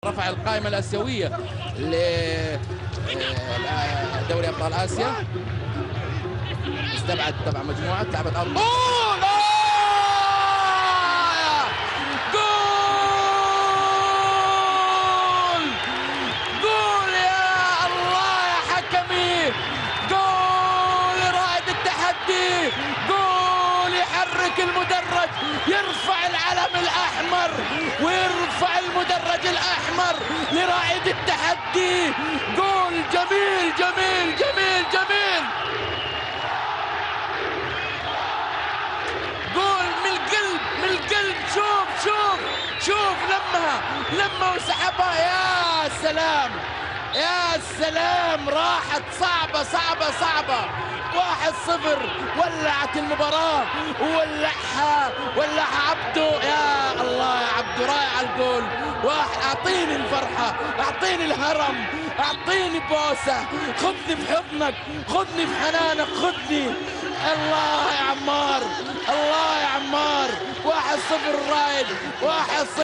رفع القائمة الآسيوية لدوري أبطال آسيا. استبعد طبعا مجموعة لعبت أرض جول جول يا الله يا حكمي، جول رائد التحدي، جول يحرك المدرج، يرفع العلم الأحمر ويرفع المدرج الأحمر لرائد التحدي. جول جميل جميل جميل جميل، جول من القلب من القلب. شوف شوف شوف لما وسحبها، يا سلام يا سلام، راحت صعبة صعبة صعبة. 1-0 ولعت المباراة وولعها عبده. يا الله يا عبده، رائع الجول. اعطيني الفرحة، اعطيني الهرم، اعطيني بوسة، خذني في حضنك، خذني في حنانك، خذني. الله يا عمار، الله يا عمار. 1-0 الرايد، 1-0.